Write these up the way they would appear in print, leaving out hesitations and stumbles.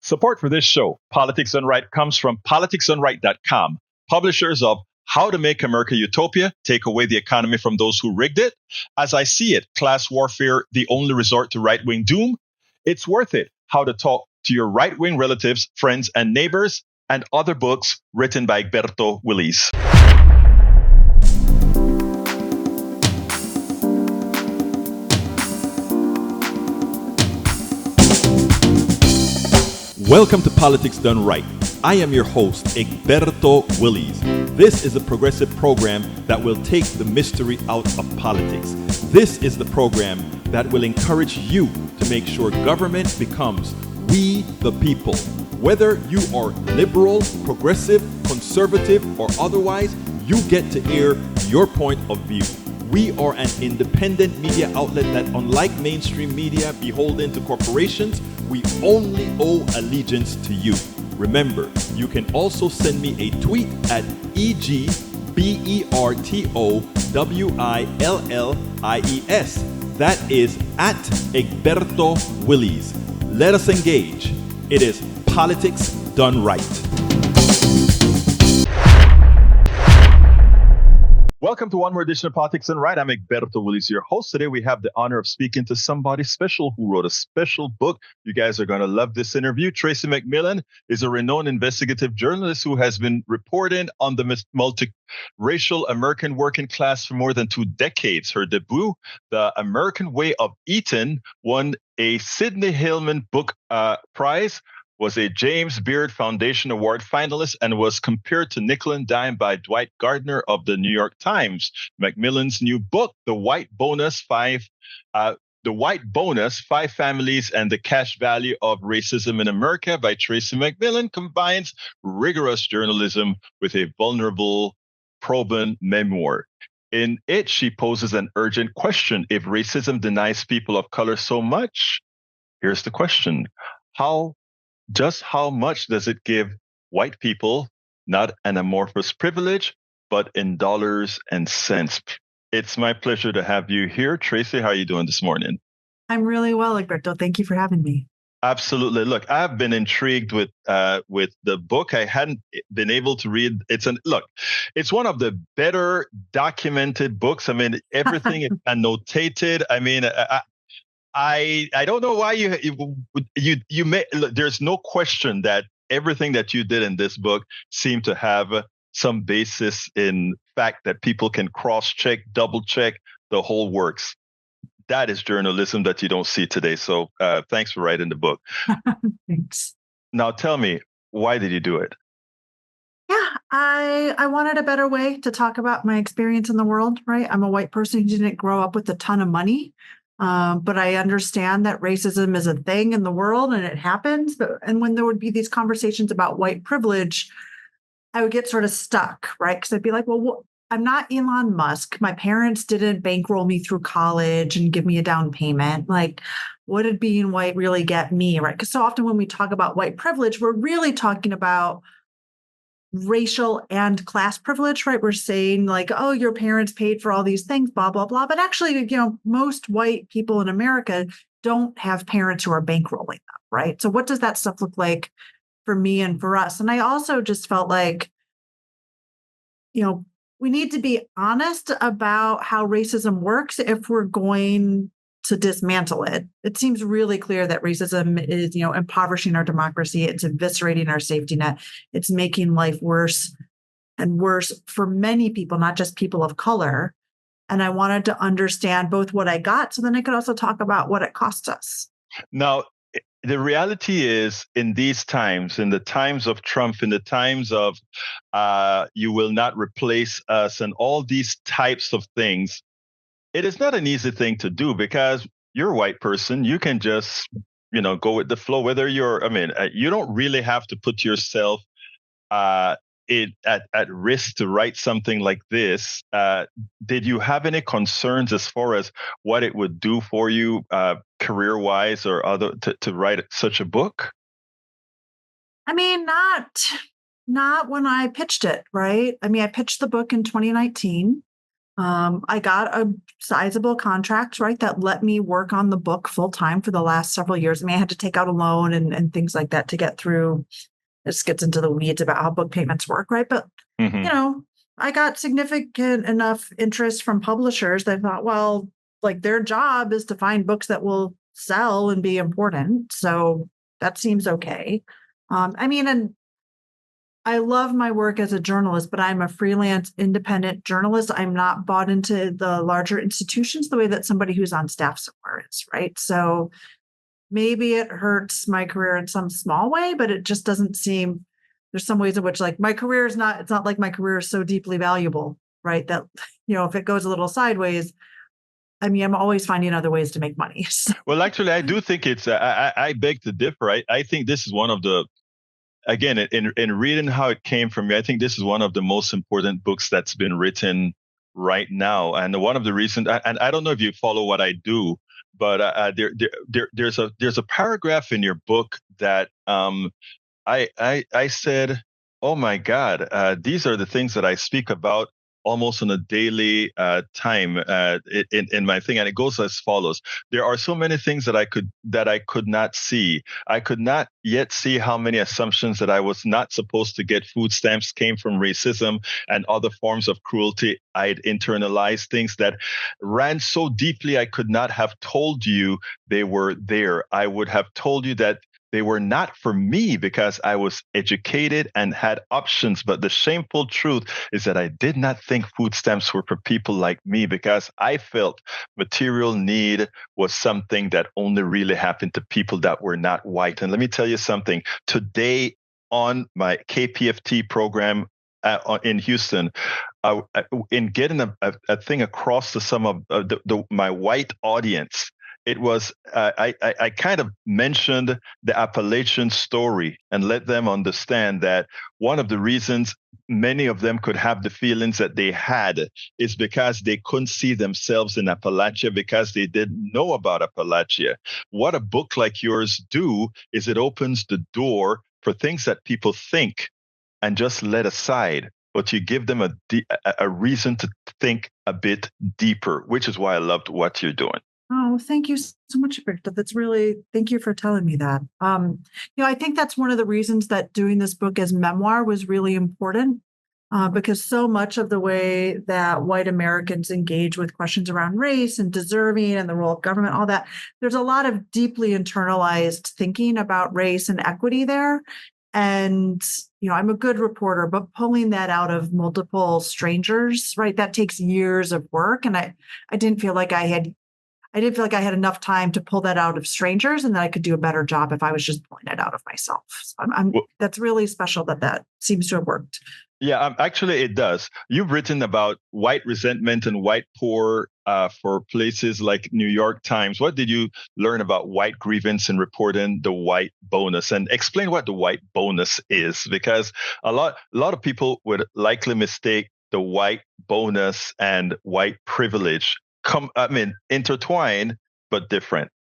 Support for this show, Politics Done Right, comes from politicsdoneright.com, publishers of How to Make America Utopia, Take Away the Economy from Those Who Rigged It, As I See It, Class Warfare, The Only Resort to Right-Wing Doom, It's Worth It, How to Talk to Your Right-Wing Relatives, Friends, and Neighbors, and other books written by Egberto, Willies. Welcome to Politics Done Right. I am your host, Egberto Willies. This is a progressive program that will take the mystery out of politics. This is the program that will encourage you to make sure government becomes we the people. Whether you are liberal, progressive, conservative, or otherwise, you get to air your point of view. We are an independent media outlet that, unlike mainstream media beholden to corporations, we only owe allegiance to you. Remember, you can also send me a tweet at EGBERTOWILLIES. That is at Egberto Willies. Let us engage. It is Politics Done Right. Welcome to one more edition of Politics Done Right. I'm Egberto Willies, your host. Today we have the honor of speaking to somebody special who wrote a special book. You guys are going to love this interview. Tracie McMillan is a renowned investigative journalist who has been reporting on the multiracial American working class for more than 2 decades. Her debut, The American Way of Eating, won a Sidney Hillman Book Prize, was a James Beard Foundation Award finalist, and was compared to nickel and dime by Dwight Gardner of the New York Times. McMillan's new book, The White Bonus, Five Families and the Cash Value of Racism in America by Tracie McMillan, combines rigorous journalism with a vulnerable, probing memoir. In it, she poses an urgent question. If racism denies people of color so much, here's the question. Just how much does it give white people not an amorphous privilege, but in dollars and cents? It's my pleasure to have you here. Tracie, how are you doing this morning? I'm really well, Egberto. Thank you for having me. Absolutely. Look, I've been intrigued with the book. I hadn't been able to read. It's one of the better documented books. I mean, everything is annotated. I mean, I don't know why you may. There's no question that everything that you did in this book seemed to have some basis in fact that people can cross-check, double-check the whole works. That is journalism that you don't see today. So thanks for writing the book. Thanks. Now tell me, why did you do it? Yeah, I wanted a better way to talk about my experience in the world, right? I'm a white person who didn't grow up with a ton of money. But I understand that racism is a thing in the world and it happens. And when there would be these conversations about white privilege, I would get sort of stuck, right? Because I'd be like, well, I'm not Elon Musk. My parents didn't bankroll me through college and give me a down payment. Like, what did being white really get me, right? Because so often when we talk about white privilege, we're really talking about racial and class privilege, right? We're saying like, oh, your parents paid for all these things, blah, blah, blah. But actually, most white people in America don't have parents who are bankrolling them, right? So what does that stuff look like for me and for us? And I also just felt like, we need to be honest about how racism works if we're going to dismantle it. It seems really clear that racism is, impoverishing our democracy. It's eviscerating our safety net. It's making life worse and worse for many people, not just people of color. And I wanted to understand both what I got, so then I could also talk about what it costs us. Now, the reality is, in these times, in the times of Trump, in the times of you will not replace us and all these types of things, it is not an easy thing to do because you're a white person. You can just, go with the flow. Whether you don't really have to put yourself at risk to write something like this. Did you have any concerns as far as what it would do for you career-wise or other to write such a book? I mean, not when I pitched it, right? I mean, I pitched the book in 2019. I got a sizable contract, right, that let me work on the book full time for the last several years. I mean, I had to take out a loan and things like that to get through. This gets into the weeds about how book payments work, right? But, Hmm. you know, I got significant enough interest from publishers that I thought, well, like their job is to find books that will sell and be important. So that seems okay. I mean, and I love my work as a journalist, but I'm a freelance independent journalist. I'm not bought into the larger institutions the way that somebody who's on staff somewhere is, right? So maybe it hurts my career in some small way, but it just doesn't seem there's some ways in which like my career is not, it's not like my career is so deeply valuable, right? That, if it goes a little sideways, I mean, I'm always finding other ways to make money. So, Well, actually, I do think it's. I beg to differ. I think this is one of the. Again, in reading how it came from me, I think this is one of the most important books that's been written right now. And one of the reasons, and I don't know if you follow what I do, but there's a paragraph in your book that I said, "Oh my God, these are the things that I speak about almost on a daily time in my thing." And it goes as follows: there are so many things that I could not see. I could not yet see how many assumptions that I was not supposed to get food stamps came from racism and other forms of cruelty. I'd internalized things that ran so deeply I could not have told you they were there. I would have told you that they were not for me because I was educated and had options. But the shameful truth is that I did not think food stamps were for people like me because I felt material need was something that only really happened to people that were not white. And let me tell you something. Today on my KPFT program in Houston, in getting a thing across to some of my white audience, it was I kind of mentioned the Appalachian story and let them understand that one of the reasons many of them could have the feelings that they had is because they couldn't see themselves in Appalachia because they didn't know about Appalachia. What a book like yours do is it opens the door for things that people think and just let aside, but you give them a reason to think a bit deeper, which is why I loved what you're doing. oh, thank you so much, Egberto. That's really, thank you for telling me that. I think that's one of the reasons that doing this book as memoir was really important. Because so much of the way that white Americans engage with questions around race and deserving and the role of government, all that, there's a lot of deeply internalized thinking about race and equity there. And, I'm a good reporter, but pulling that out of multiple strangers, right, that takes years of work. And I didn't feel like I had enough time to pull that out of strangers, and that I could do a better job if I was just pulling it out of myself. So that's really special that seems to have worked. Yeah, actually, it does. You've written about white resentment and white poor for places like New York Times. What did you learn about white grievance in reporting the white bonus? And explain what the white bonus is, because a lot of people would likely mistake the white bonus and white privilege intertwined but different.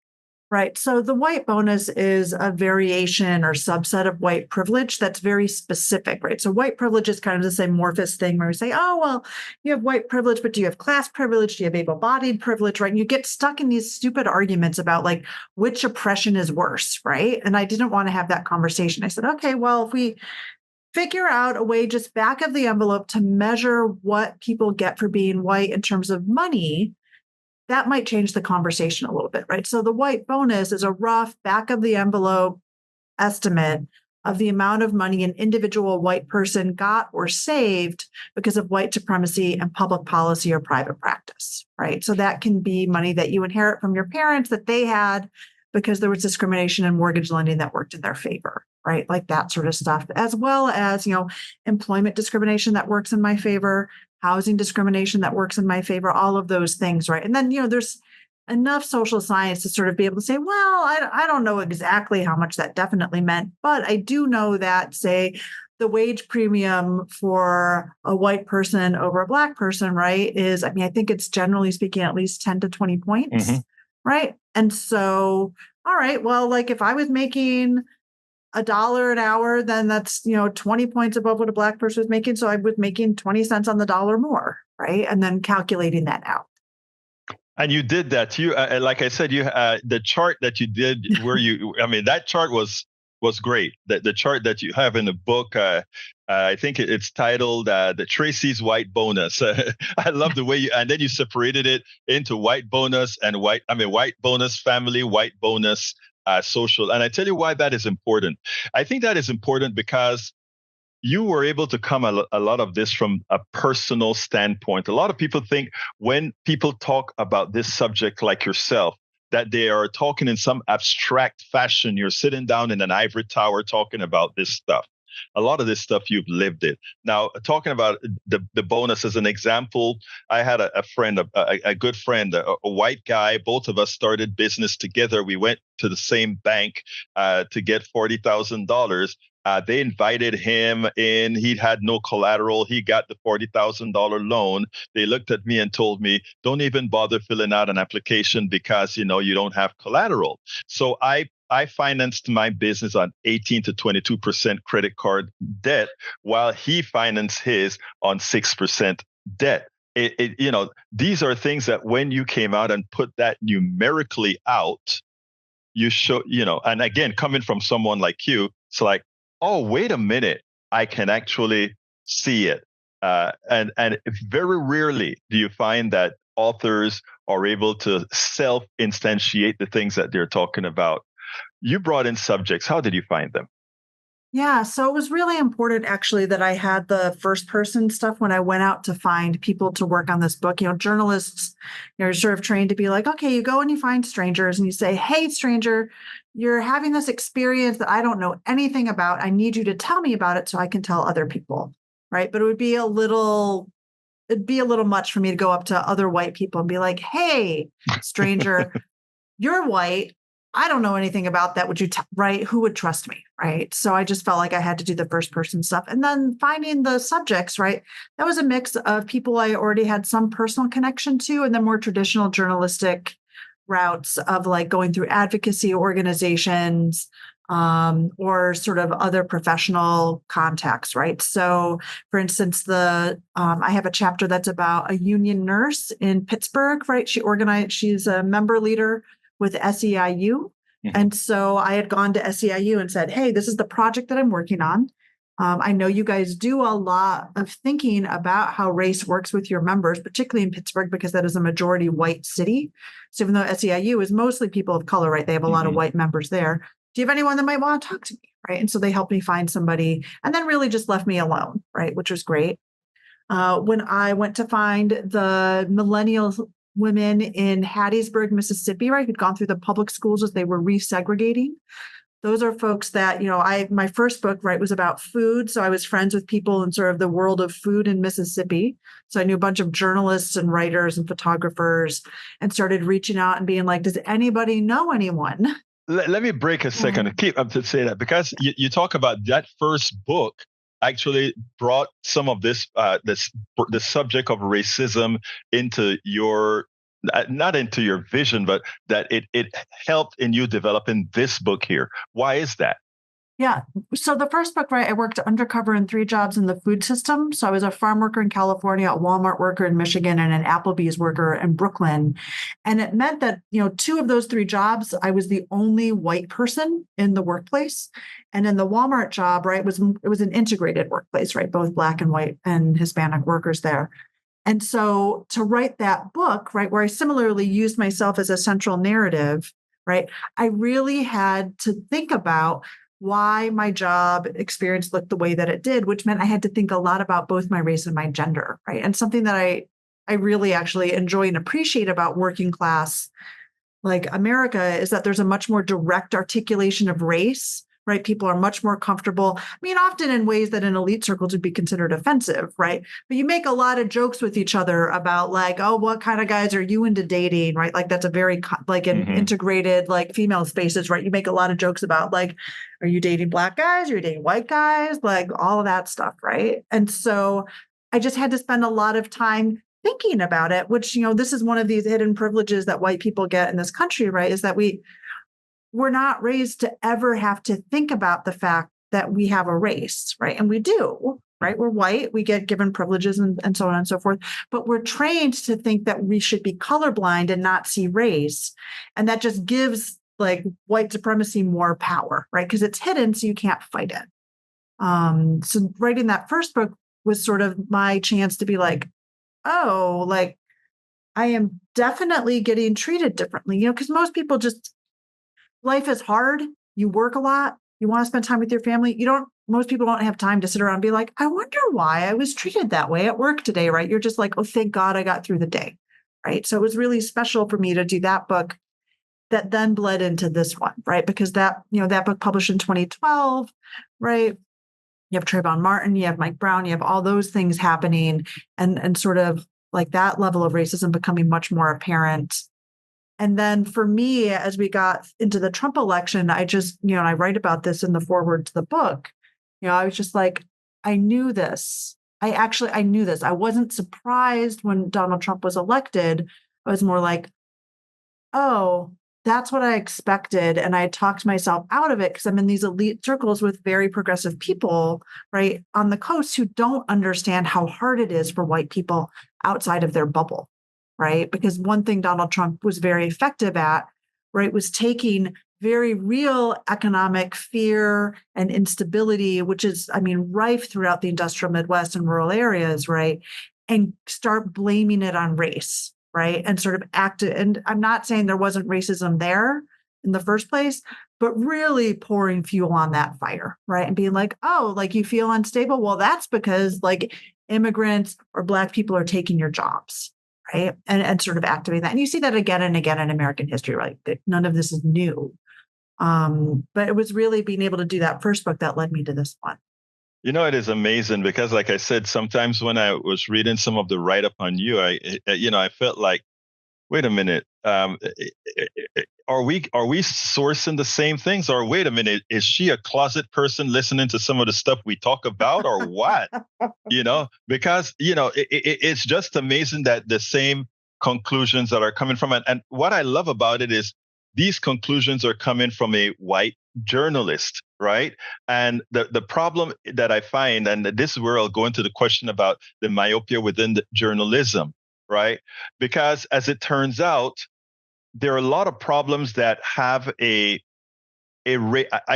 Right. So the white bonus is a variation or subset of white privilege that's very specific, right? So white privilege is kind of this amorphous thing where we say, oh, well, you have white privilege, but do you have class privilege? Do you have able-bodied privilege, right? And you get stuck in these stupid arguments about like which oppression is worse, right? And I didn't want to have that conversation. I said, okay, well, if we figure out a way just back of the envelope to measure what people get for being white in terms of money, that might change the conversation a little bit, right? So the white bonus is a rough back of the envelope estimate of the amount of money an individual white person got or saved because of white supremacy and public policy or private practice, right? So that can be money that you inherit from your parents that they had because there was discrimination in mortgage lending that worked in their favor, right? Like that sort of stuff, as well as, employment discrimination that works in my favor, housing discrimination that works in my favor, all of those things, right? And then, there's enough social science to sort of be able to say, well, I don't know exactly how much that definitely meant, but I do know that, say, the wage premium for a white person over a Black person, right, is, I think it's generally speaking at least 10 to 20 points, right? And so, all right, well, like if I was making $1 an hour, then that's, 20 points above what a Black person was making. So I was making 20 cents on the dollar more, right? And then calculating that out. And you did that. You, like I said, you the chart that you did, where you, I mean, that chart was great. The chart that you have in the book, I think it's titled "The Tracie's White Bonus." I love the way you, and then you separated it into white bonus and white bonus family, white bonus social. And I tell you why that is important. I think that is important because you were able to come a lot of this from a personal standpoint. A lot of people think when people talk about this subject like yourself, that they are talking in some abstract fashion. You're sitting down in an ivory tower talking about this stuff. A lot of this stuff you've lived it. Now, talking about the bonus as an example, I had a friend, a good friend, a white guy. Both of us started business together. We went to the same bank to get $40,000. They invited him in. He had no collateral. He got the $40,000 loan. They looked at me and told me, don't even bother filling out an application because, you don't have collateral. So I financed my business on 18 to 22% credit card debt, while he financed his on 6% debt. These are things that when you came out and put that numerically out, you show, and again, coming from someone like you, it's like, oh, wait a minute, I can actually see it. And very rarely do you find that authors are able to self-instantiate the things that they're talking about. You brought in subjects. How did you find them? Yeah, so it was really important actually that I had the first person stuff when I went out to find people to work on this book. Journalists, are sort of trained to be like, okay, you go and you find strangers and you say, hey, stranger, you're having this experience that I don't know anything about. I need you to tell me about it so I can tell other people, right? But it'd be a little much for me to go up to other white people and be like, hey, stranger, you're white. I don't know anything about that. Would you, right? Who would trust me? Right. So I just felt like I had to do the first person stuff. And then finding the subjects, right? That was a mix of people I already had some personal connection to, and then more traditional journalistic routes of like going through advocacy organizations, or sort of other professional contacts, right? So, for instance, I have a chapter that's about a union nurse in Pittsburgh, right? She's a member leader with SEIU. And so I had gone to SEIU and said, hey, this is the project that I'm working on. I know you guys do a lot of thinking about how race works with your members, particularly in Pittsburgh, because that is a majority white city. So even though SEIU is mostly people of color, right, they have a lot of white members there. Do you have anyone that might want to talk to me? Right. And so they helped me find somebody and then really just left me alone. Right. Which was great. When I went to find the millennial women in Hattiesburg, Mississippi, right, who'd gone through the public schools as they were resegregating. Those are folks that, my first book, right, was about food. So I was friends with people in sort of the world of food in Mississippi. So I knew a bunch of journalists and writers and photographers and started reaching out and being like, does anybody know anyone? Let me break a second and keep up to say that, because you talk about that first book actually brought some of this, the subject of racism into your, not into your vision, but that it helped in you developing this book here. Why is that? Yeah. So the first book, right, I worked undercover in 3 jobs in the food system. So I was a farm worker in California, a Walmart worker in Michigan, and an Applebee's worker in Brooklyn. And it meant that, 2 of those 3 jobs, I was the only white person in the workplace. And in the Walmart job, right, it was an integrated workplace, right, both Black and white and Hispanic workers there. And so to write that book, right, where I similarly used myself as a central narrative, right, I really had to think about why my job experience looked the way that it did, which meant I had to think a lot about both my race and my gender, right? And something that I really actually enjoy and appreciate about working class like America is that there's a much more direct articulation of race, right? People are much more comfortable. I mean, often in ways that in elite circles would be considered offensive, right? But you make a lot of jokes with each other about like, oh, what kind of guys are you into dating, right? Like that's a very like in integrated like female spaces, right? You make a lot of jokes about like, are you dating Black guys? Are you dating white guys? Like all of that stuff, right? And so I just had to spend a lot of time thinking about it, which, this is one of these hidden privileges that white people get in this country, right? Is that we're not raised to ever have to think about the fact that we have a race, right? And we do, right? We're white, we get given privileges and so on and so forth, but we're trained to think that we should be colorblind and not see race. And that just gives like white supremacy more power, right? Because it's hidden, so you can't fight it. So writing that first book was sort of my chance to be like, oh, like I am definitely getting treated differently, because most people just, life is hard. You work a lot. You want to spend time with your family. Most people don't have time to sit around and be like, I wonder why I was treated that way at work today, right? You're just like, oh, thank God I got through the day, right? So it was really special for me to do that book that then bled into this one, right? Because that book published in 2012, right? You have Trayvon Martin, you have Mike Brown, you have all those things happening and sort of like that level of racism becoming much more apparent. And then for me, as we got into the Trump election, I just, and I write about this in the foreword to the book, I was just like, I knew this. I knew this. I wasn't surprised when Donald Trump was elected. I was more like, oh, that's what I expected. And I talked myself out of it because I'm in these elite circles with very progressive people, right, on the coast who don't understand how hard it is for white people outside of their bubble, right? Because one thing Donald Trump was very effective at, right, was taking very real economic fear and instability, which is, rife throughout the industrial Midwest and rural areas, right, and start blaming it on race. Right. And sort of and I'm not saying there wasn't racism there in the first place, but really pouring fuel on that fire. Right. And being like, oh, like you feel unstable. Well, that's because like immigrants or Black people are taking your jobs. Right. And sort of activating that. And you see that again and again in American history, right? That none of this is new. But it was really being able to do that first book that led me to this one. It is amazing because, like I said, sometimes when I was reading some of the write-up on you, I felt like, wait a minute, are we sourcing the same things? Or wait a minute, is she a closet person listening to some of the stuff we talk about, or what? Because it's just amazing that the same conclusions that are coming from it. And what I love about it is these conclusions are coming from a white journalist, right? And the problem that I find, and this is where I'll go into the question about the myopia within the journalism, right? Because as it turns out, there are a lot of problems that have I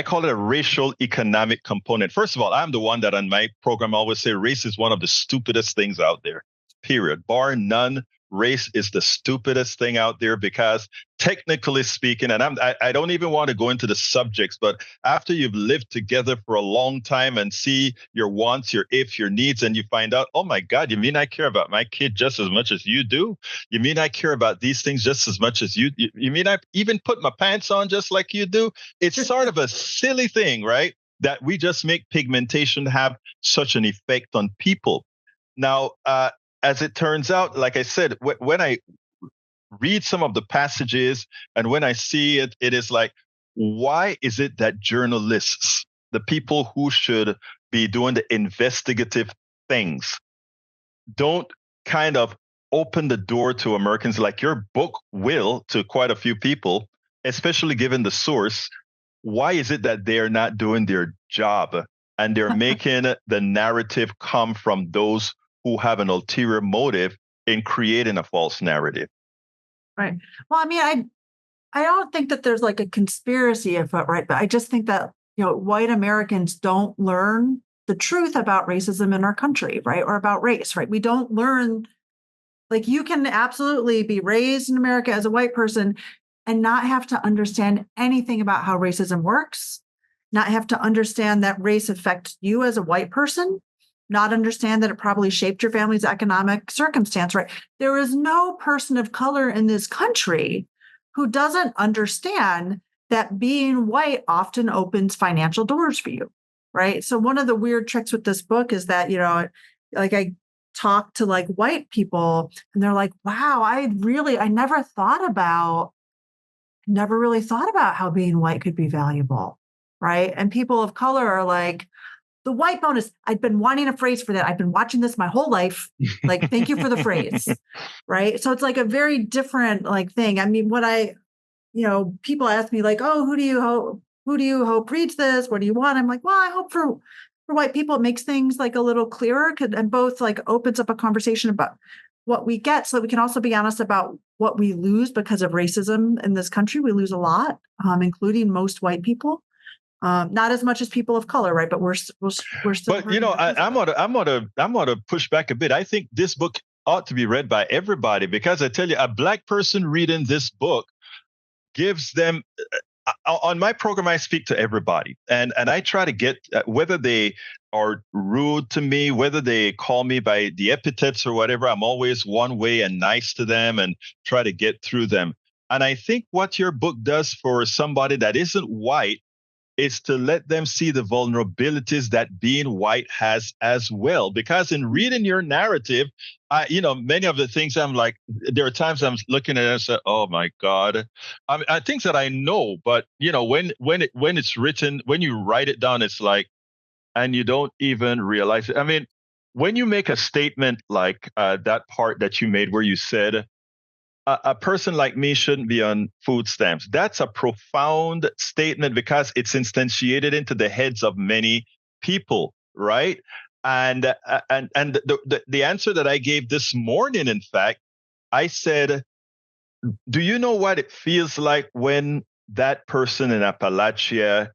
call it a racial economic component. First of all, I'm the one that on my program always say race is one of the stupidest things out there, period. Bar none, race is the stupidest thing out there because technically speaking, and I don't even want to go into the subjects, but after you've lived together for a long time and see your wants, your ifs, your needs, and you find out, oh my God, you mean I care about my kid just as much as you do? You mean I care about these things just as much as you? You mean I even put my pants on just like you do? It's sort of a silly thing, right? That we just make pigmentation have such an effect on people. Now, as it turns out, like I said, when I read some of the passages and when I see it, it is like, why is it that journalists, the people who should be doing the investigative things, don't kind of open the door to Americans like your book will to quite a few people, especially given the source? Why is it that they're not doing their job and they're making the narrative come from those who have an ulterior motive in creating a false narrative? Right. Well, I don't think that there's like a conspiracy afoot, right? But I just think that, white Americans don't learn the truth about racism in our country, right? Or about race, right? We don't learn, like you can absolutely be raised in America as a white person and not have to understand anything about how racism works, not have to understand that race affects you as a white person, not understand that it probably shaped your family's economic circumstance, right? There is no person of color in this country who doesn't understand that being white often opens financial doors for you, right? So one of the weird tricks with this book is that, like I talk to like white people and they're like, wow, I never really thought about how being white could be valuable, right? And people of color are like, the white bonus, I've been wanting a phrase for that. I've been watching this my whole life. Like, thank you for the phrase. Right. So it's like a very different like thing. People ask me like, oh, who do you hope reads this? What do you want? I'm like, well, I hope for for white people, it makes things like a little clearer and both like opens up a conversation about what we get so that we can also be honest about what we lose because of racism in this country. We lose a lot, including most white people. Not as much as people of color, right? But we're still. But I'm gonna push back a bit. I think this book ought to be read by everybody because I tell you, a Black person reading this book gives them. On my program, I speak to everybody, and I try to get whether they are rude to me, whether they call me by the epithets or whatever. I'm always one way and nice to them, and try to get through them. And I think what your book does for somebody that isn't white is to let them see the vulnerabilities that being white has as well. Because in reading your narrative, many of the things I'm like, there are times I'm looking at it and say, oh my God. Things that I know, but when it's written, when you write it down, it's like, and you don't even realize it. I mean, when you make a statement like that part that you made where you said, a person like me shouldn't be on food stamps. That's a profound statement because it's instantiated into the heads of many people, right? And the answer that I gave this morning, in fact, I said, do you know what it feels like when that person in Appalachia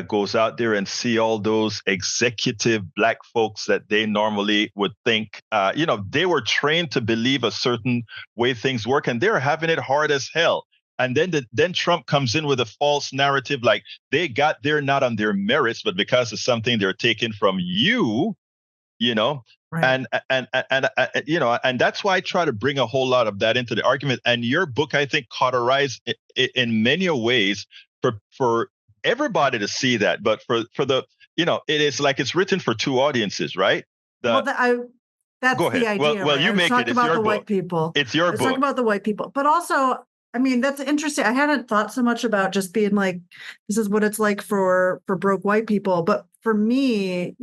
goes out there and see all those executive Black folks that they normally would think, they were trained to believe a certain way things work, and they're having it hard as hell. And then Trump comes in with a false narrative, like they got there not on their merits, but because of something they're taking from you, right. And that's why I try to bring a whole lot of that into the argument. And your book, I think, cauterized it in many ways for everybody to see that, but for the, it is like it's written for two audiences, right? That's go ahead. the idea. Well, right? you make it. It's about your the book. White people. It's your book. Let's talk about the white people, but also, I mean, that's interesting. I hadn't thought so much about just being like, this is what it's like for broke white people, but for me,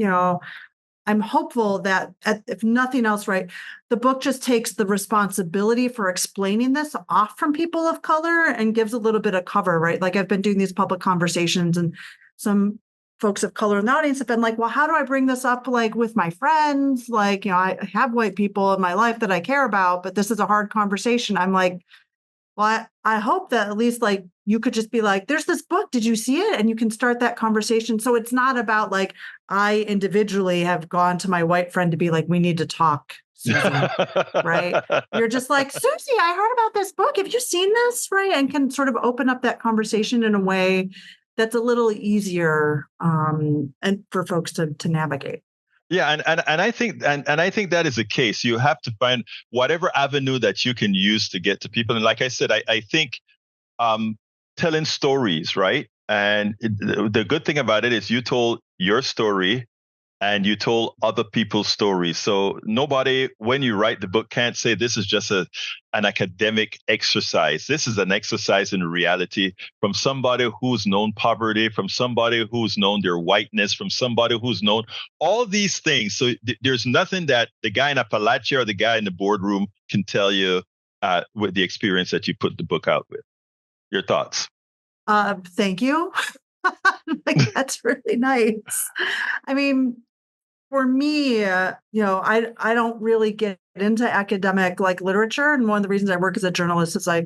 I'm hopeful that if nothing else, right, the book just takes the responsibility for explaining this off from people of color and gives a little bit of cover, right? Like I've been doing these public conversations and some folks of color in the audience have been like, well, how do I bring this up like with my friends? Like, I have white people in my life that I care about, but this is a hard conversation. I'm like, well, I hope that at least like you could just be like, there's this book. Did you see it? And you can start that conversation. So it's not about like, I individually have gone to my white friend to be like, we need to talk, Susie, right? You're just like, Susie, I heard about this book. Have you seen this? Right. And can sort of open up that conversation in a way that's a little easier and for folks to navigate. Yeah, and I think I think that is the case. You have to find whatever avenue that you can use to get to people. And like I said, I think telling stories, right? And the good thing about it is you told your story and you told other people's stories. So nobody, when you write the book, can't say this is just an academic exercise. This is an exercise in reality from somebody who's known poverty, from somebody who's known their whiteness, from somebody who's known all these things. So there's nothing that the guy in Appalachia or the guy in the boardroom can tell you with the experience that you put the book out with. Your thoughts? Thank you. Like, that's really nice. I mean, for me, I don't really get into academic like literature. And one of the reasons I work as a journalist is I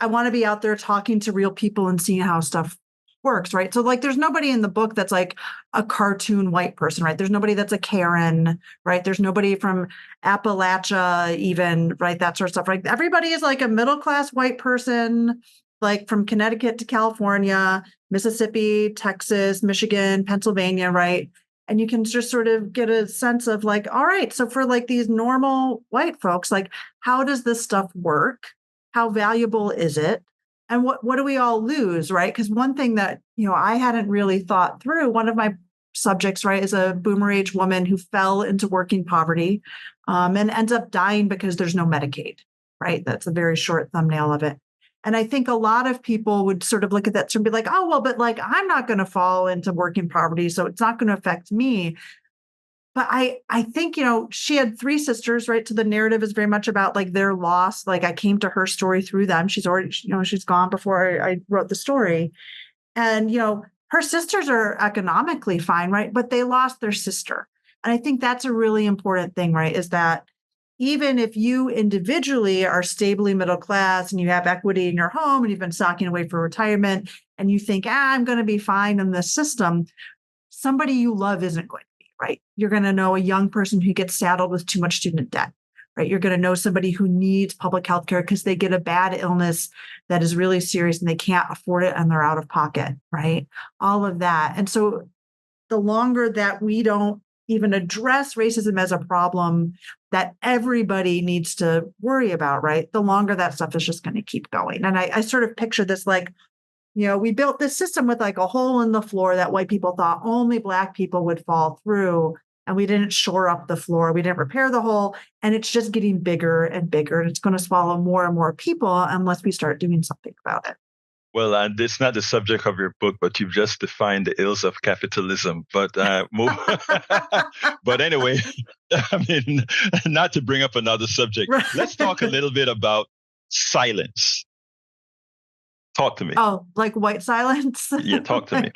want to be out there talking to real people and seeing how stuff works, right? So like there's nobody in the book that's like a cartoon white person, right? There's nobody that's a Karen, right? There's nobody from Appalachia even, right? That sort of stuff, right? Everybody is like a middle-class white person, like from Connecticut to California, Mississippi, Texas, Michigan, Pennsylvania, right? And you can just sort of get a sense of like, all right, so for like these normal white folks, like, how does this stuff work? How valuable is it? And what do we all lose, right? Because one thing that, I hadn't really thought through, one of my subjects, right, is a boomer age woman who fell into working poverty and ends up dying because there's no Medicaid, right? That's a very short thumbnail of it. And I think a lot of people would sort of look at that and be like, oh, well, but like, I'm not going to fall into working poverty, so it's not going to affect me. But I think, she had three sisters, right? So the narrative is very much about like their loss. Like I came to her story through them. She's already, she's gone before I wrote the story. And, her sisters are economically fine, right? But they lost their sister. And I think that's a really important thing, right? Is that even if you individually are stably middle class and you have equity in your home and you've been stocking away for retirement and you think, I'm going to be fine in this system, somebody you love isn't going to be, right? You're going to know a young person who gets saddled with too much student debt, right? You're going to know somebody who needs public health care because they get a bad illness that is really serious and they can't afford it and they're out of pocket, right? All of that. And so the longer that we don't even address racism as a problem that everybody needs to worry about, right? The longer that stuff is just going to keep going. And I sort of picture this like, we built this system with like a hole in the floor that white people thought only Black people would fall through. And we didn't shore up the floor. We didn't repair the hole. And it's just getting bigger and bigger. And it's going to swallow more and more people unless we start doing something about it. Well, this is not the subject of your book, but you've just defined the ills of capitalism. But but anyway, I mean, not to bring up another subject, let's talk a little bit about silence. Talk to me. Oh, like white silence? Yeah, talk to me.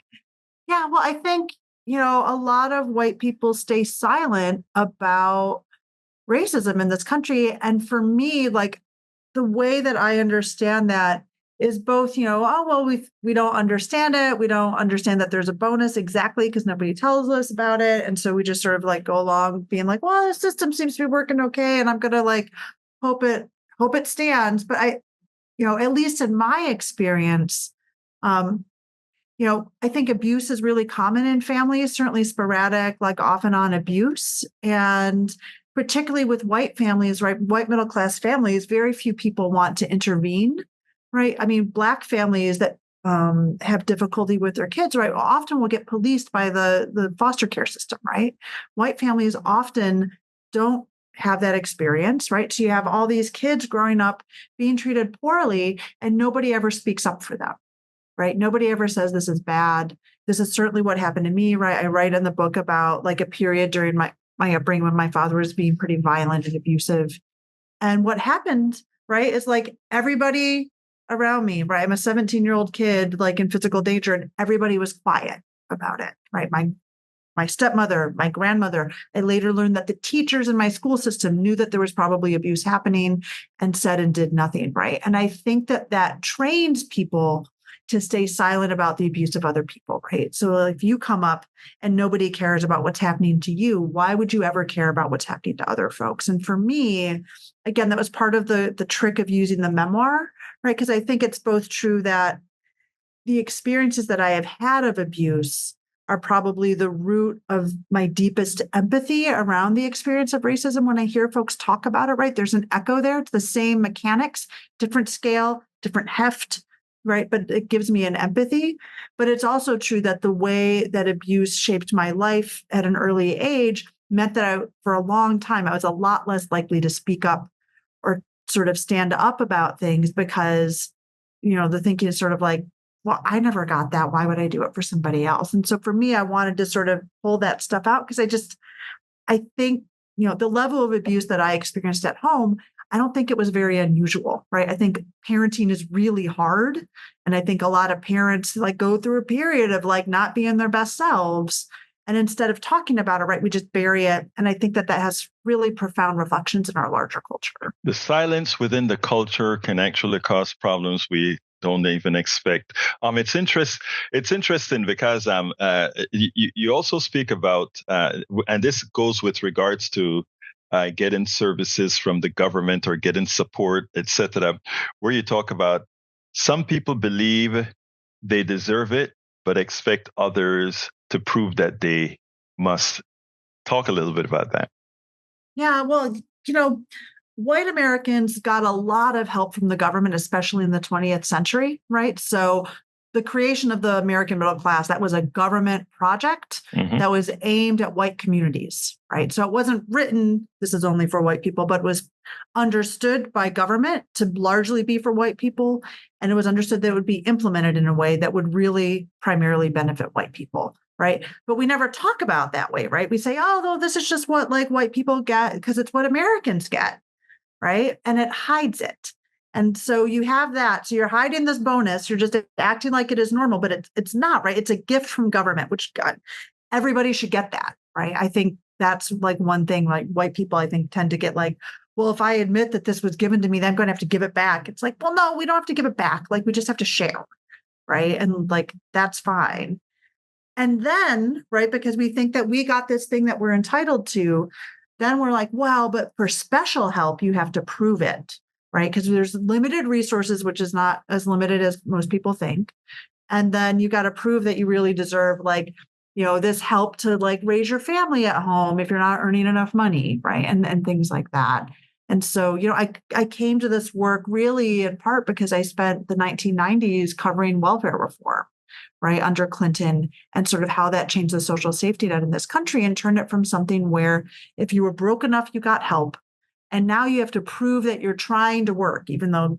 Yeah, well, I think, a lot of white people stay silent about racism in this country. And for me, like the way that I understand that is both, we don't understand it. We don't understand that there's a bonus exactly because nobody tells us about it. And so we just sort of like go along being like, well, the system seems to be working okay. And I'm going to like hope it stands. But at least in my experience, I think abuse is really common in families, certainly sporadic, like off and on abuse. And particularly with white families, right? White middle class families, very few people want to intervene. Right. I mean, Black families that have difficulty with their kids, right, often will get policed by the foster care system, right? White families often don't have that experience, right? So you have all these kids growing up being treated poorly and nobody ever speaks up for them, right? Nobody ever says this is bad. This is certainly what happened to me, right? I write in the book about like a period during my upbringing when my father was being pretty violent and abusive. And what happened, right, is like everybody around me, right? I'm a 17-year-old kid, like in physical danger, and everybody was quiet about it, right? My stepmother, my grandmother. I later learned that the teachers in my school system knew that there was probably abuse happening and said and did nothing, right? And I think that trains people to stay silent about the abuse of other people, right? So if you come up and nobody cares about what's happening to you, why would you ever care about what's happening to other folks? And for me, again, that was part of the trick of using the memoir, right? Because I think it's both true that the experiences that I have had of abuse are probably the root of my deepest empathy around the experience of racism. When I hear folks talk about it, right, there's an echo there. It's the same mechanics, different scale, different heft, right? But it gives me an empathy. But it's also true that the way that abuse shaped my life at an early age meant that for a long time, I was a lot less likely to speak up or sort of stand up about things because, the thinking is sort of like, well, I never got that. Why would I do it for somebody else? And so for me, I wanted to sort of pull that stuff out because I think, the level of abuse that I experienced at home, I don't think it was very unusual, right? I think parenting is really hard. And I think a lot of parents like go through a period of like not being their best selves. And instead of talking about it, right, we just bury it. And I think that has really profound reflections in our larger culture. The silence within the culture can actually cause problems we don't even expect. It's interesting because you also speak about, and this goes with regards to getting services from the government or getting support, etc., where you talk about some people believe they deserve it, but expect others to prove that they must. Talk a little bit about that. Yeah, well, white Americans got a lot of help from the government, especially in the 20th century, right? So the creation of the American middle class, that was a government project that was aimed at white communities, right? So it wasn't written, this is only for white people, but it was understood by government to largely be for white people. And it was understood that it would be implemented in a way that would really primarily benefit white people, right? But we never talk about that way, right? We say, oh, no, this is just what like white people get because it's what Americans get, right? And it hides it. And so you have that. So you're hiding this bonus. You're just acting like it is normal, but it's not, right? It's a gift from government, which God, everybody should get that, right? I think that's like one thing, like white people, I think tend to get like, well, if I admit that this was given to me, then I'm going to have to give it back. It's like, well, no, we don't have to give it back. Like we just have to share, right? And like, that's fine. And then, right, because we think that we got this thing that we're entitled to, then we're like, well, but for special help, you have to prove it, right? Because there's limited resources, which is not as limited as most people think. And then you got to prove that you really deserve like, this help to like raise your family at home if you're not earning enough money, right? And things like that. And so, I came to this work really in part because I spent the 1990s covering welfare reform, right, under Clinton, and sort of how that changed the social safety net in this country and turned it from something where if you were broke enough, you got help. And now you have to prove that you're trying to work, even though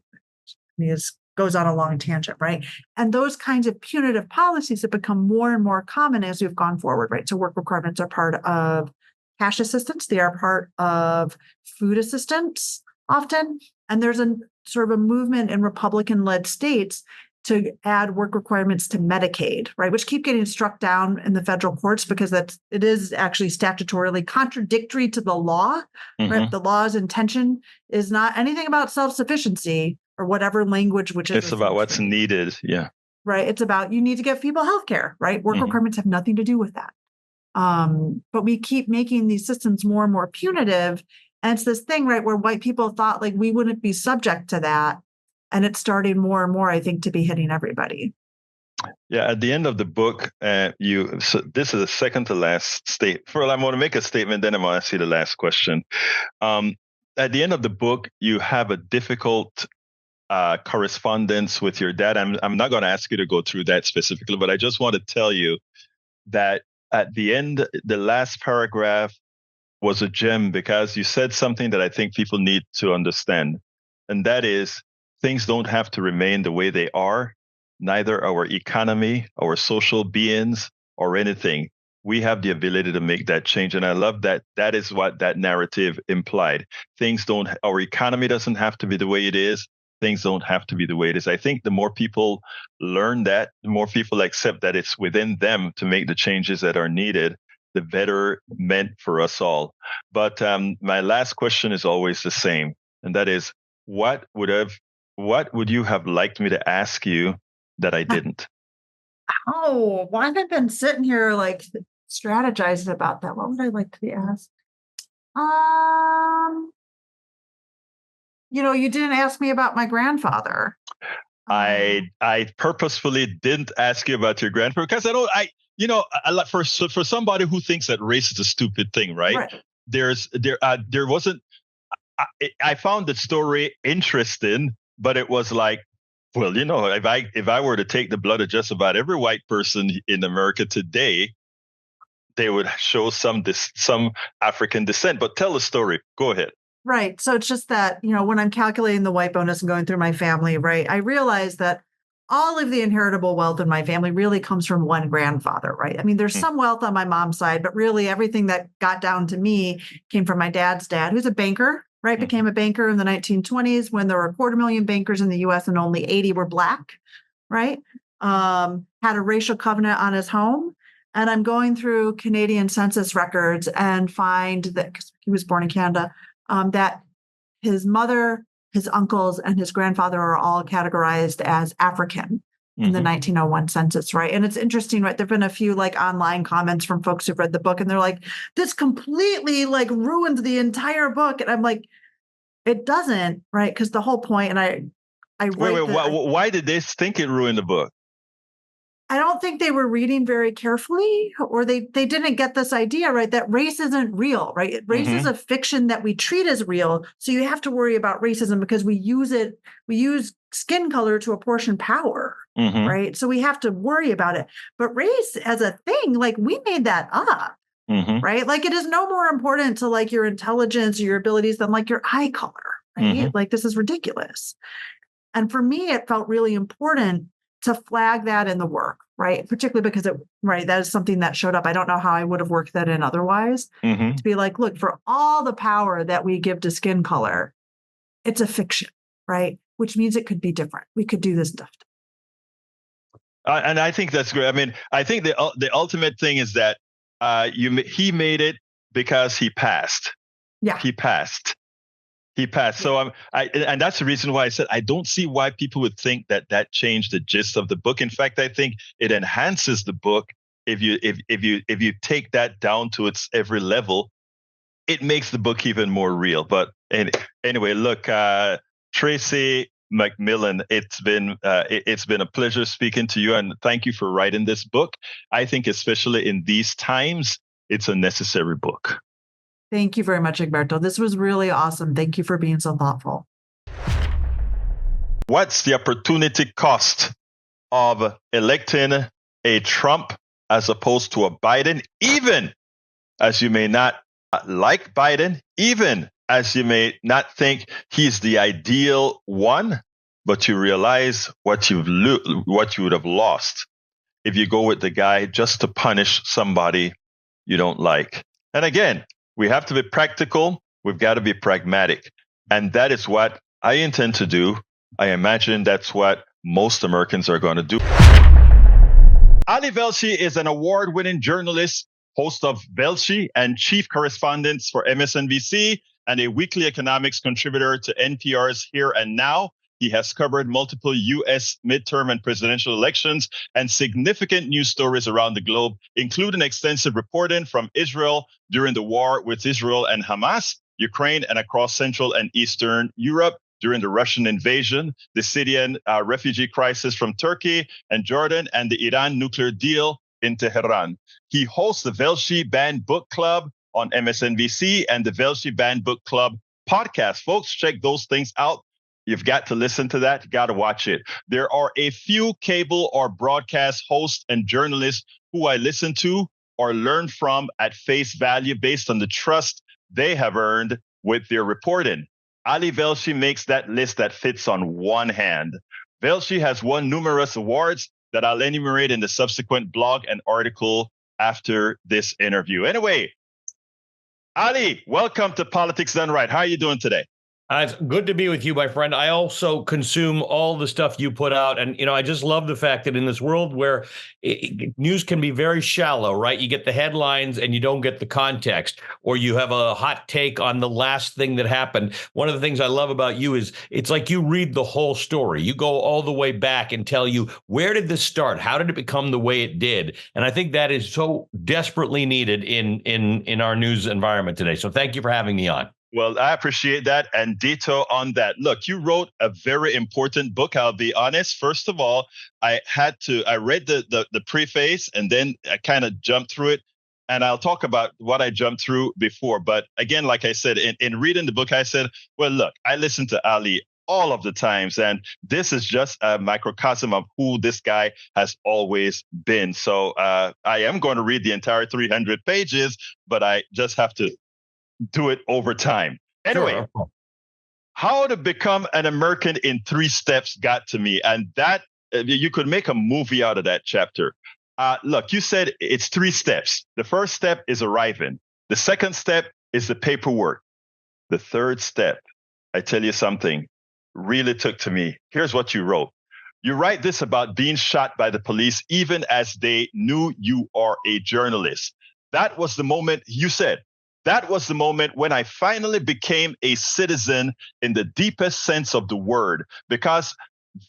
it goes on a long tangent, right? And those kinds of punitive policies have become more and more common as we've gone forward, right? So work requirements are part of cash assistance. They are part of food assistance often. And there's a sort of a movement in Republican-led states to add work requirements to Medicaid, right? Which keep getting struck down in the federal courts because it is actually statutorily contradictory to the law, right? The law's intention is not anything about self-sufficiency or whatever language, which is it's about what's needed. Yeah. Right. It's about, you need to give people healthcare, right? Work requirements have nothing to do with that. But we keep making these systems more and more punitive. And it's this thing, right, where white people thought like we wouldn't be subject to that. And it's starting more and more, I think, to be hitting everybody. Yeah, at the end of the book, so this is the second to last I'm going to make a statement, then I'm going to ask you the last question. At the end of the book, you have a difficult correspondence with your dad. I'm not going to ask you to go through that specifically, but I just want to tell you that at the end, the last paragraph was a gem because you said something that I think people need to understand. And that is, things don't have to remain the way they are, neither our economy, our social beings, or anything. We have the ability to make that change. And I love that. That is what that narrative implied. Our economy doesn't have to be the way it is. Things don't have to be the way it is. I think the more people learn that, the more people accept that it's within them to make the changes that are needed, the better meant for us all. But my last question is always the same. And that is, what would you have liked me to ask you that I didn't? Oh, well, I've been sitting here like strategizing about that. What would I like to be asked? You didn't ask me about my grandfather. I purposefully didn't ask you about your grandfather because for somebody who thinks that race is a stupid thing, right? There wasn't. I found the story interesting, but it was like, well, if I were to take the blood of just about every white person in America today, they would show some African descent. But tell the story. Go ahead. Right. So it's just that, when I'm calculating the white bonus and going through my family, right, I realized that all of the inheritable wealth in my family really comes from one grandfather, right? I mean, there's some wealth on my mom's side, but really everything that got down to me came from my dad's dad, who's a banker, right? Became a banker in the 1920s when there were 250,000 bankers in the US and only 80 were Black, right? Had a racial covenant on his home. And I'm going through Canadian census records and find that, because he was born in Canada, that his mother, his uncles, and his grandfather are all categorized as African in the 1901 census, right? And it's interesting, right? There've been a few like online comments from folks who've read the book, and they're like, "This completely like ruins the entire book." And I'm like, "It doesn't, right?" Because the whole point, and I wait, why did they think it ruined the book? I don't think they were reading very carefully, or they didn't get this idea, right? That race isn't real, right? Race is a fiction that we treat as real. So you have to worry about racism because we use skin color to apportion power, right? So we have to worry about it. But race as a thing, like we made that up, right? Like it is no more important to like your intelligence or your abilities than like your eye color, right? Like this is ridiculous. And for me, it felt really important to flag that in the work, right? Particularly because that is something that showed up. I don't know how I would have worked that in otherwise. To be like, look, for all the power that we give to skin color, it's a fiction, right? which means it could be different. We could do this stuff. And I think that's great. I mean, I think the ultimate thing is that he made it because he passed. Yeah. He passed. So and that's the reason why I said I don't see why people would think that changed the gist of the book. In fact, I think it enhances the book if you take that down to its every level. It makes the book even more real. But anyway, look, Tracie McMillan, it's been a pleasure speaking to you, and thank you for writing this book. I think especially in these times, it's a necessary book. Thank you very much, Egberto. This was really awesome. Thank you for being so thoughtful. What's the opportunity cost of electing a Trump as opposed to a Biden, even as you may not like Biden, even as you may not think he's the ideal one, but you realize what you would have lost if you go with the guy just to punish somebody you don't like. And again, we have to be practical. We've got to be pragmatic. And that is what I intend to do. I imagine that's what most Americans are going to do. Ali Velshi is an award-winning journalist, host of Velshi and chief correspondent for MSNBC, and a weekly economics contributor to NPR's Here and Now. He has covered multiple U.S. midterm and presidential elections and significant news stories around the globe, including extensive reporting from Israel during the war with Israel and Hamas, Ukraine, and across Central and Eastern Europe during the Russian invasion, the Syrian refugee crisis from Turkey and Jordan, and the Iran nuclear deal in Tehran. He hosts the Velshi Banned Book Club on MSNBC and the Velshi Banned Book Club podcast. Folks, check those things out. You've got to listen to that. You got to watch it. There are a few cable or broadcast hosts and journalists who I listen to or learn from at face value based on the trust they have earned with their reporting. Ali Velshi makes that list that fits on one hand. Velshi has won numerous awards that I'll enumerate in the subsequent blog and article after this interview. Anyway, Ali, welcome to Politics Done Right. How are you doing today? It's good to be with you, my friend. I also consume all the stuff you put out. And, I just love the fact that in this world where news can be very shallow, right? You get the headlines and you don't get the context, or you have a hot take on the last thing that happened. One of the things I love about you is it's like you read the whole story. You go all the way back and tell you, where did this start? How did it become the way it did? And I think that is so desperately needed in our news environment today. So thank you for having me on. Well, I appreciate that, and ditto on that. Look, you wrote a very important book. I'll be honest. First of all, I read the preface, and then I kind of jumped through it. And I'll talk about what I jumped through before. But again, like I said, in reading the book, I said, well, look, I listened to Ali all of the times, and this is just a microcosm of who this guy has always been. So I am going to read the entire 300 pages, but I just have to do it over time. Anyway, sure. How to become an American in 3 steps got to me. And that you could make a movie out of that chapter. Look, you said it's 3 steps. The first step is arriving. The second step is the paperwork. The third step, I tell you something, really took to me. Here's what you wrote. You write this about being shot by the police, even as they knew you are a journalist. That was the moment, you said, that was the moment when I finally became a citizen in the deepest sense of the word, because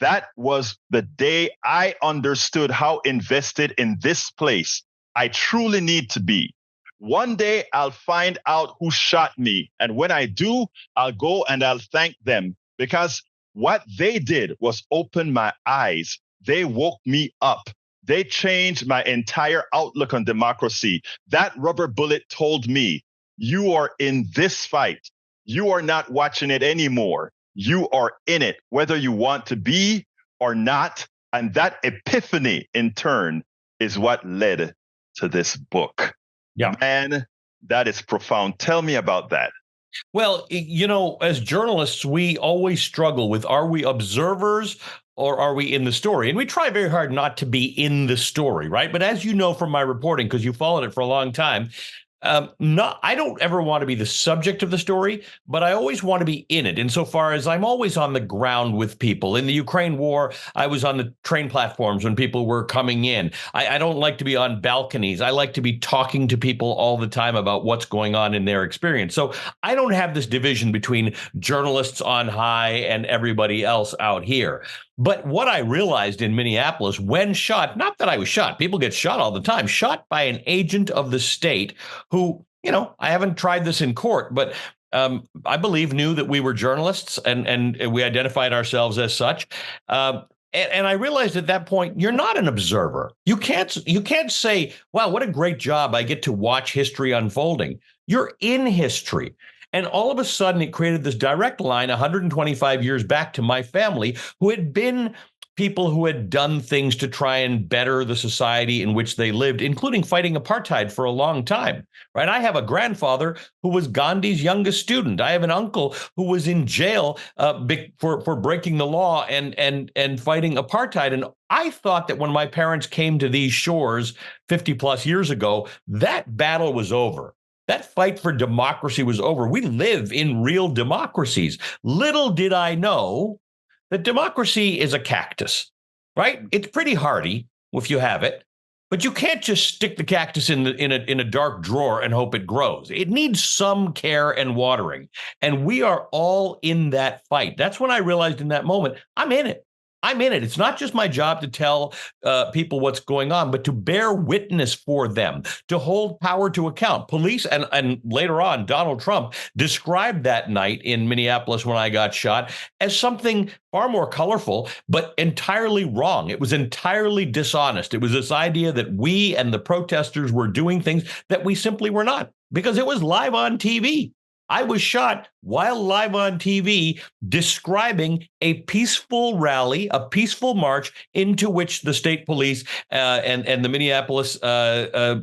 that was the day I understood how invested in this place I truly need to be. One day I'll find out who shot me. And when I do, I'll go and I'll thank them, because what they did was open my eyes. They woke me up. They changed my entire outlook on democracy. That rubber bullet told me, you are in this fight. You are not watching it anymore. You are in it, whether you want to be or not. And that epiphany, in turn, is what led to this book. Yeah. Man, that is profound. Tell me about that. Well, as journalists, we always struggle with, are we observers or are we in the story? And we try very hard not to be in the story, right? But as you know from my reporting, because you followed it for a long time, I don't ever want to be the subject of the story, but I always want to be in it. Insofar as I'm always on the ground with people. In the Ukraine war, I was on the train platforms when people were coming in. I don't like to be on balconies. I like to be talking to people all the time about what's going on in their experience. So I don't have this division between journalists on high and everybody else out here. But what I realized in Minneapolis when shot, not that I was shot, people get shot all the time, shot by an agent of the state who, I haven't tried this in court, but I believe knew that we were journalists and we identified ourselves as such. And I realized at that point, you're not an observer. You can't say, wow, what a great job. I get to watch history unfolding. You're in history. And all of a sudden, it created this direct line 125 years back to my family, who had been people who had done things to try and better the society in which they lived, including fighting apartheid for a long time. Right? I have a grandfather who was Gandhi's youngest student. I have an uncle who was in jail for breaking the law and fighting apartheid. And I thought that when my parents came to these shores 50 plus years ago, that battle was over. That fight for democracy was over. We live in real democracies. Little did I know that democracy is a cactus, right? It's pretty hardy if you have it, but you can't just stick the cactus in a dark drawer and hope it grows. It needs some care and watering, and we are all in that fight. That's when I realized in that moment, I'm in it. It's not just my job to tell people what's going on, but to bear witness for them, to hold power to account. Police and later on, Donald Trump described that night in Minneapolis when I got shot as something far more colorful, but entirely wrong. It was entirely dishonest. It was this idea that we and the protesters were doing things that we simply were not, because it was live on TV. I was shot while live on TV describing a peaceful rally, a peaceful march into which the state police and the Minneapolis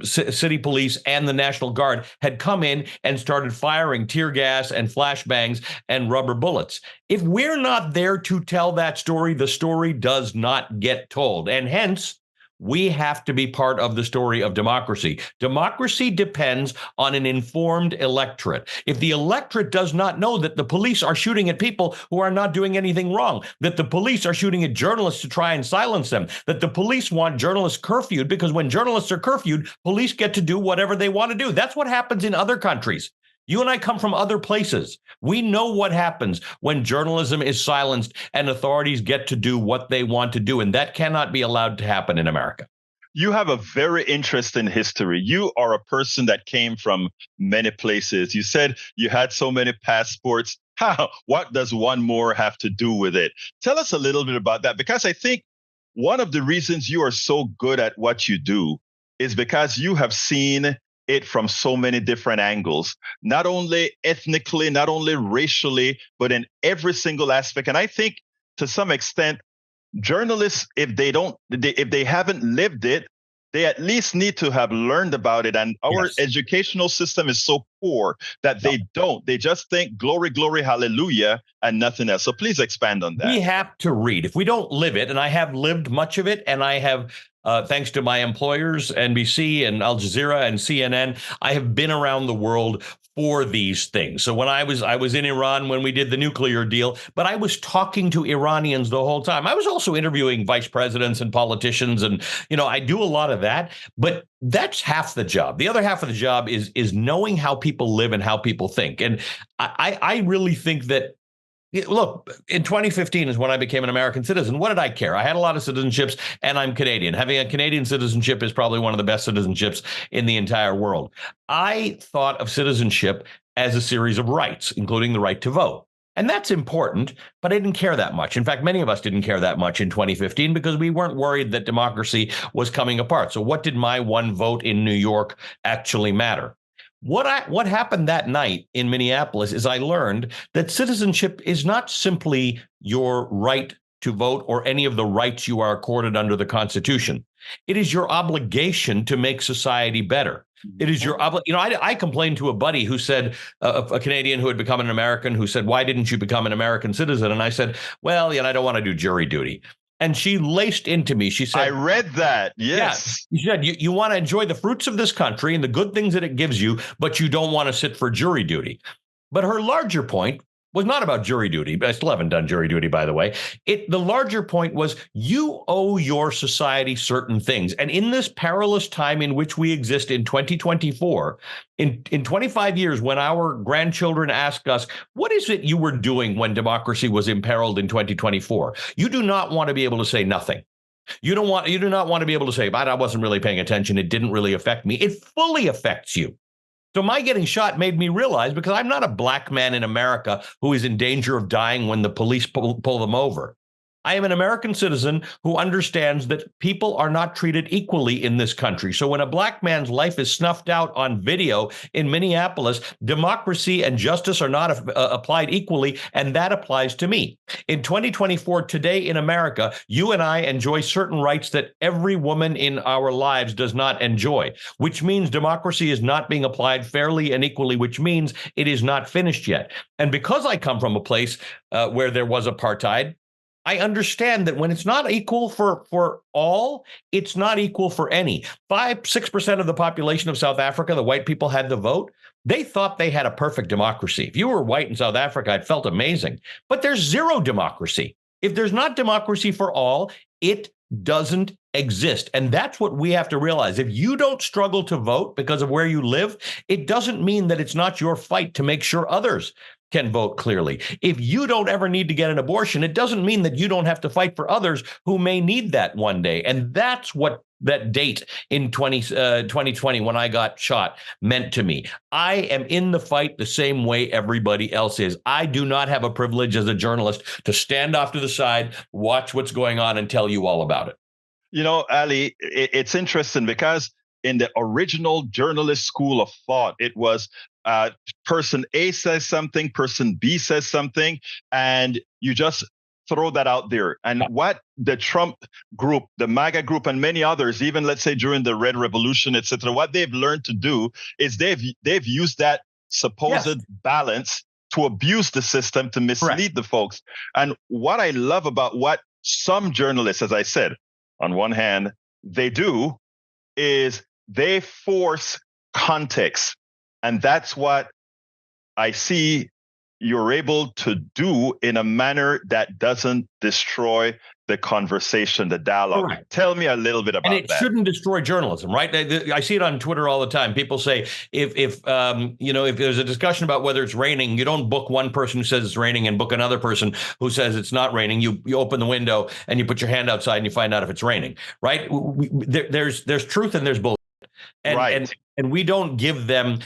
city police and the National Guard had come in and started firing tear gas and flashbangs and rubber bullets. If we're not there to tell that story, the story does not get told. And hence, we have to be part of the story of democracy. Democracy depends on an informed electorate. If the electorate does not know that the police are shooting at people who are not doing anything wrong, that the police are shooting at journalists to try and silence them, that the police want journalists curfewed because when journalists are curfewed, police get to do whatever they want to do. That's what happens in other countries. You and I come from other places. We know what happens when journalism is silenced and authorities get to do what they want to do. And that cannot be allowed to happen in America. You have a very interesting history. You are a person that came from many places. You said you had so many passports. What does one more have to do with it? Tell us a little bit about that, because I think one of the reasons you are so good at what you do is because you have seen it from so many different angles, not only ethnically, not only racially, but in every single aspect. And I think to some extent, journalists, if they haven't lived it, they at least need to have learned about it. And our educational system is so poor that they don't. They just think glory, glory, hallelujah, and nothing else. So please expand on that. We have to read. If we don't live it, and I have lived much of it, and I have, thanks to my employers, NBC and Al Jazeera and CNN, I have been around the world for these things. So when I was in Iran when we did the nuclear deal, but I was talking to Iranians the whole time. I was also interviewing vice presidents and politicians, and I do a lot of that. But that's half the job. The other half of the job is knowing how people live and how people think. And I really think that. Look, in 2015 is when I became an American citizen. What did I care? I had a lot of citizenships, and I'm Canadian. Having a Canadian citizenship is probably one of the best citizenships in the entire world. I thought of citizenship as a series of rights, including the right to vote. And that's important, but I didn't care that much. In fact, many of us didn't care that much in 2015 because we weren't worried that democracy was coming apart. So what did my one vote in New York actually matter? What happened that night in Minneapolis is I learned that citizenship is not simply your right to vote or any of the rights you are accorded under the Constitution. It is your obligation to make society better. It is your I complained to a buddy who said, a Canadian who had become an American, who said, "Why didn't you become an American citizen?" And I said, "Well, I don't want to do jury duty." And she laced into me. She said, I read that. Yes. Yeah. She said, you want to enjoy the fruits of this country and the good things that it gives you, but you don't want to sit for jury duty. But her larger point was not about jury duty. I still haven't done jury duty, by the way. The larger point was you owe your society certain things. And in this perilous time in which we exist in 2024, in 25 years, when our grandchildren ask us, what is it you were doing when democracy was imperiled in 2024? You do not want to be able to say nothing. You do not want to be able to say, but I wasn't really paying attention. It didn't really affect me. It fully affects you. So my getting shot made me realize, because I'm not a black man in America who is in danger of dying when the police pull them over. I am an American citizen who understands that people are not treated equally in this country. So when a black man's life is snuffed out on video in Minneapolis, democracy and justice are not applied equally, and that applies to me. In 2024, today in America, you and I enjoy certain rights that every woman in our lives does not enjoy, which means democracy is not being applied fairly and equally, which means it is not finished yet. And because I come from a place where there was apartheid, I understand that when it's not equal for all, it's not equal for any. 6% of the population of South Africa, the white people, had the vote. They thought they had a perfect democracy. If you were white in South Africa, it felt amazing. But there's zero democracy. If there's not democracy for all, it doesn't exist. And that's what we have to realize. If you don't struggle to vote because of where you live, it doesn't mean that it's not your fight to make sure others can vote clearly. If you don't ever need to get an abortion, it doesn't mean that you don't have to fight for others who may need that one day. And that's what that date in 2020 when I got shot meant to me. I am in the fight the same way everybody else is. I do not have a privilege as a journalist to stand off to the side, watch what's going on, and tell you all about it. You know, Ali, it's interesting because in the original journalist school of thought, it was person A says something, person B says something, and you just throw that out there. And what the Trump group, the MAGA group, and many others, even let's say during the Red Revolution, et cetera, what they've learned to do is they've used that supposed balance to abuse the system, to mislead the folks. And what I love about what some journalists, as I said, on one hand, they do is they force context. And that's what I see you're able to do in a manner that doesn't destroy the conversation, the dialogue. Right. Tell me a little bit about that. And it shouldn't destroy journalism, right? I see it on Twitter all the time. People say if there's a discussion about whether it's raining, you don't book one person who says it's raining and book another person who says it's not raining. You open the window and you put your hand outside and you find out if it's raining, right? There's truth and there's bullshit. And we don't give them,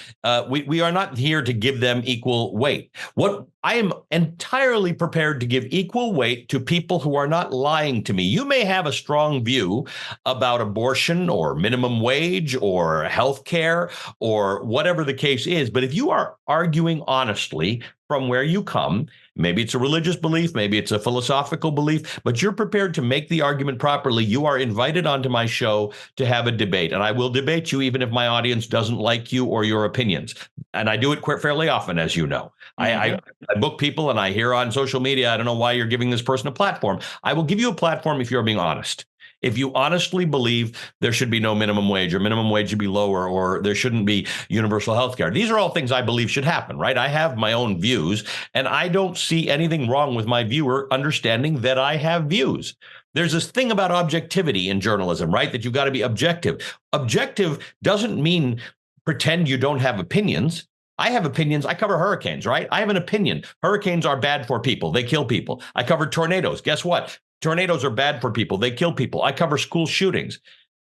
we are not here to give them equal weight. What I am entirely prepared to give equal weight to people who are not lying to me. You may have a strong view about abortion or minimum wage or health care or whatever the case is. But if you are arguing honestly from where you come, maybe it's a religious belief, maybe it's a philosophical belief, but you're prepared to make the argument properly, you are invited onto my show to have a debate. And I will debate you even if my audience doesn't like you or your opinions. And I do it fairly often, as you know. I book people and I hear on social media, I don't know why you're giving this person a platform. I will give you a platform if you're being honest. If you honestly believe there should be no minimum wage or minimum wage should be lower or there shouldn't be universal health care. These are all things I believe should happen, right? I have my own views and I don't see anything wrong with my viewer understanding that I have views. There's this thing about objectivity in journalism, right? That you've got to be objective. Objective doesn't mean pretend you don't have opinions. I have opinions. I cover hurricanes, right? I have an opinion. Hurricanes are bad for people. They kill people. I cover tornadoes. Guess what? Tornadoes are bad for people. They kill people. I cover school shootings.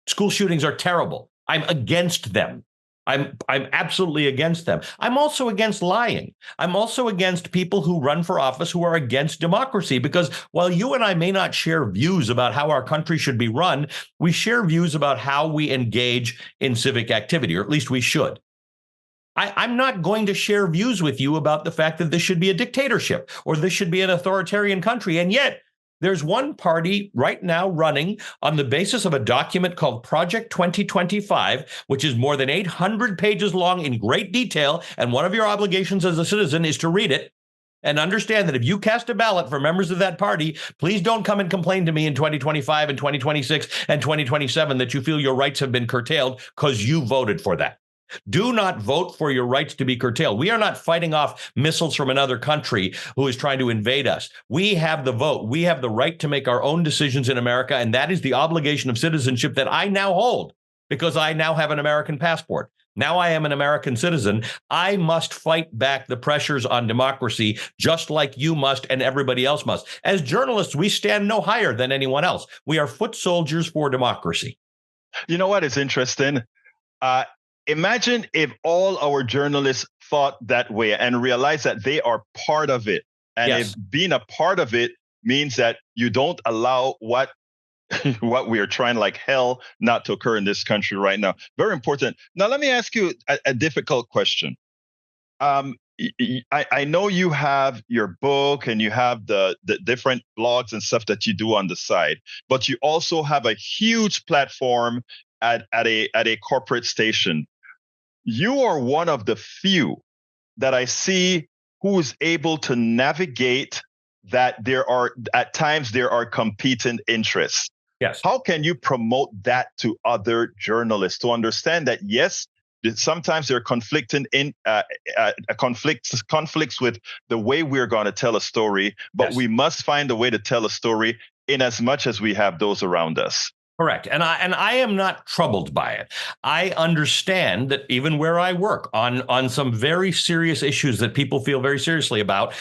School shootings are terrible. I'm against them. I'm absolutely against them. I'm also against lying. I'm also against people who run for office who are against democracy, because while you and I may not share views about how our country should be run, we share views about how we engage in civic activity, or at least we should. I'm not going to share views with you about the fact that this should be a dictatorship or this should be an authoritarian country. And yet there's one party right now running on the basis of a document called Project 2025, which is more than 800 pages long in great detail. And one of your obligations as a citizen is to read it. And understand that if you cast a ballot for members of that party, please don't come and complain to me in 2025 and 2026 and 2027 that you feel your rights have been curtailed because you voted for that. Do not vote for your rights to be curtailed. We are not fighting off missiles from another country who is trying to invade us. We have the vote. We have the right to make our own decisions in America, and that is the obligation of citizenship that I now hold because I now have an American passport. Now I am an American citizen. I must fight back the pressures on democracy just like you must and everybody else must. As journalists, we stand no higher than anyone else. We are foot soldiers for democracy. You know what is interesting? Imagine if all our journalists thought that way and realized that they are part of it. And Yes. if being a part of it means that you don't allow what we are trying like hell not to occur in this country right now. Very important. Now, let me ask you a difficult question. I know you have your book and you have the different blogs and stuff that you do on the side, but you also have a huge platform at a corporate station. You are one of the few that I see who is able to navigate that at times there are competing interests. Yes. How can you promote that to other journalists to understand that, yes, sometimes there are conflicts with the way we're going to tell a story, but Yes. we must find a way to tell a story in as much as we have those around us. Correct. And I am not troubled by it. I understand that even where I work on some very serious issues that people feel very seriously about,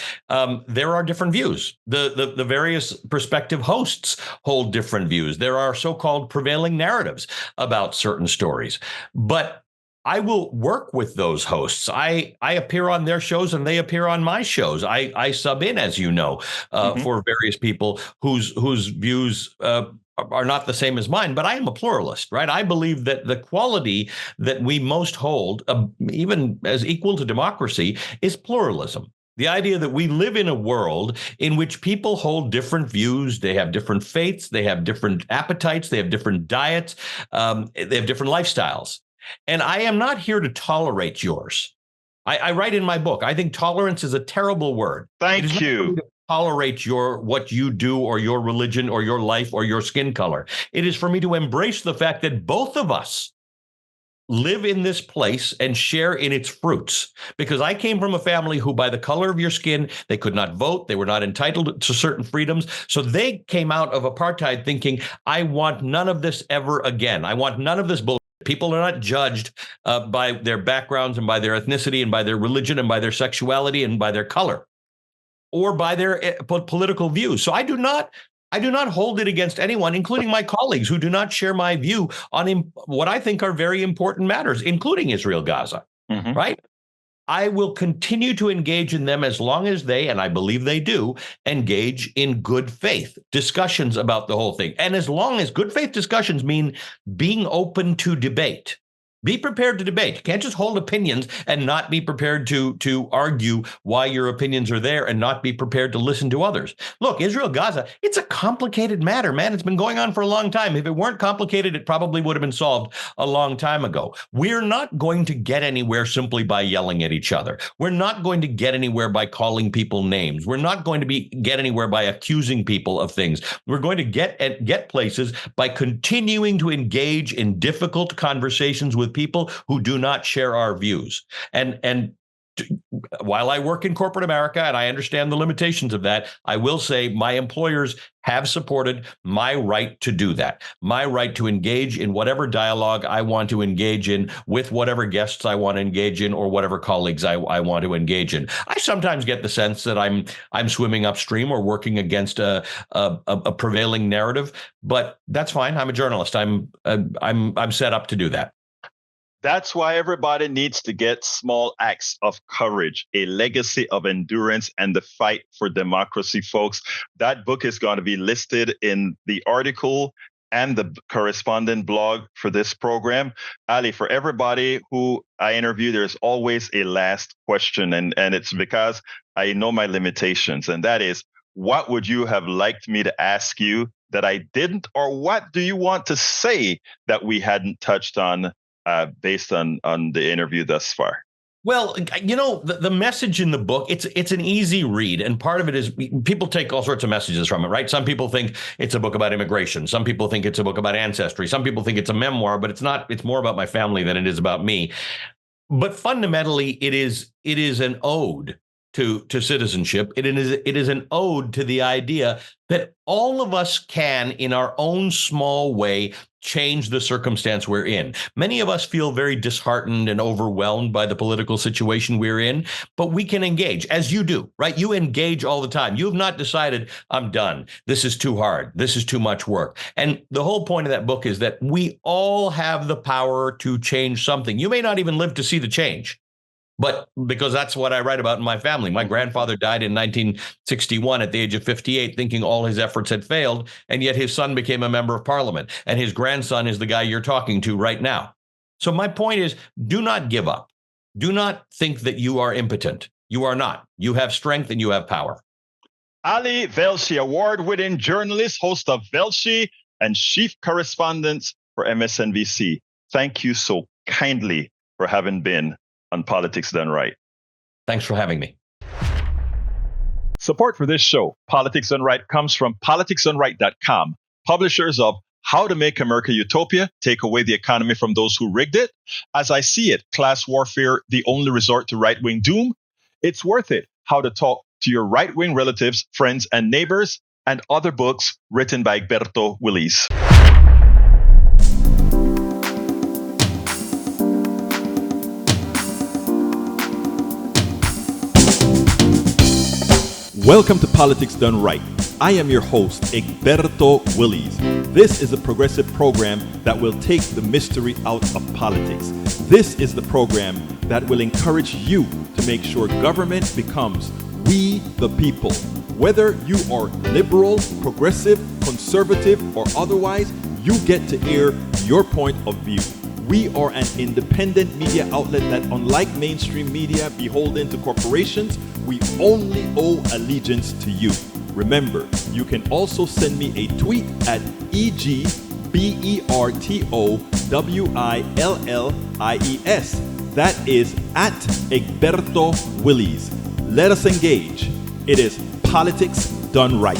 there are different views. The various prospective hosts hold different views. There are so-called prevailing narratives about certain stories. But I will work with those hosts. I appear on their shows and they appear on my shows. I sub in, as you know, for various people whose views are not the same as mine, but I am a pluralist, right? I believe that the quality that we most hold, even as equal to democracy, is pluralism. The idea that we live in a world in which people hold different views, they have different faiths, they have different appetites, they have different diets, they have different lifestyles. And I am not here to tolerate yours. I write in my book, I think tolerance is a terrible word. Thank you. Tolerate what you do or your religion or your life or your skin color. It is for me to embrace the fact that both of us live in this place and share in its fruits. Because I came from a family who, by the color of your skin, they could not vote. They were not entitled to certain freedoms. So they came out of apartheid thinking, I want none of this ever again. I want none of this bullshit. People are not judged by their backgrounds and by their ethnicity and by their religion and by their sexuality and by their color or by their political views. So I do not hold it against anyone, including my colleagues who do not share my view on what I think are very important matters, including Israel-Gaza, right? I will continue to engage in them as long as they, and I believe they do, engage in good faith discussions about the whole thing. And as long as good faith discussions mean being open to debate. Be prepared to debate. You can't just hold opinions and not be prepared to argue why your opinions are there and not be prepared to listen to others. Look, Israel-Gaza, it's a complicated matter, man. It's been going on for a long time. If it weren't complicated, it probably would have been solved a long time ago. We're not going to get anywhere simply by yelling at each other. We're not going to get anywhere by calling people names. We're not going to get anywhere by accusing people of things. We're going to get places by continuing to engage in difficult conversations with people who do not share our views. And while I work in corporate America and I understand the limitations of that, I will say my employers have supported my right to do that, my right to engage in whatever dialogue I want to engage in with whatever guests I want to engage in or whatever colleagues I want to engage in. I sometimes get the sense that I'm swimming upstream or working against a prevailing narrative, but that's fine. I'm a journalist. I'm set up to do that. That's why everybody needs to get small acts of courage, a legacy of endurance, and the fight for democracy, folks. That book is going to be listed in the article and the correspondent blog for this program. Ali, for everybody who I interview, there's always a last question, and it's because I know my limitations, and that is, what would you have liked me to ask you that I didn't, or what do you want to say that we hadn't touched on based on the interview thus far? Well, the message in the book, it's an easy read. And part of it is people take all sorts of messages from it, right? Some people think it's a book about immigration. Some people think it's a book about ancestry. Some people think it's a memoir, but it's not. It's more about my family than it is about me. But fundamentally, it is an ode to citizenship. It is an ode to the idea that all of us can, in our own small way, change the circumstance we're in. Many of us feel very disheartened and overwhelmed by the political situation we're in, but we can engage, as you do, right? You engage all the time. You have not decided, I'm done. This is too hard. This is too much work. And the whole point of that book is that we all have the power to change something. You may not even live to see the change. But because that's what I write about in my family. My grandfather died in 1961 at the age of 58, thinking all his efforts had failed, and yet his son became a member of parliament, and his grandson is the guy you're talking to right now. So my point is, do not give up. Do not think that you are impotent. You are not. You have strength and you have power. Ali Velshi, award-winning journalist, host of Velshi, and chief correspondent for MSNBC. Thank you so kindly for having been on Politics Done Right. Thanks for having me. Support for this show, Politics Done Right, comes from politicsdoneright.com, publishers of How to Make America Utopia, Take Away the Economy from Those Who Rigged It, As I See It, Class Warfare, The Only Resort to Right-Wing Doom, It's Worth It, How to Talk to Your Right-Wing Relatives, Friends, and Neighbors, and other books written by Egberto, Willies. Welcome to Politics Done Right. I am your host, Egberto Willies. This is a progressive program that will take the mystery out of politics. This is the program that will encourage you to make sure government becomes we the people. Whether you are liberal, progressive, conservative, or otherwise, you get to air your point of view. We are an independent media outlet that, unlike mainstream media beholden to corporations, we only owe allegiance to you. Remember, you can also send me a tweet at EGBERTOWILLIES. That is at Egberto Willies. Let us engage. It is Politics Done Right.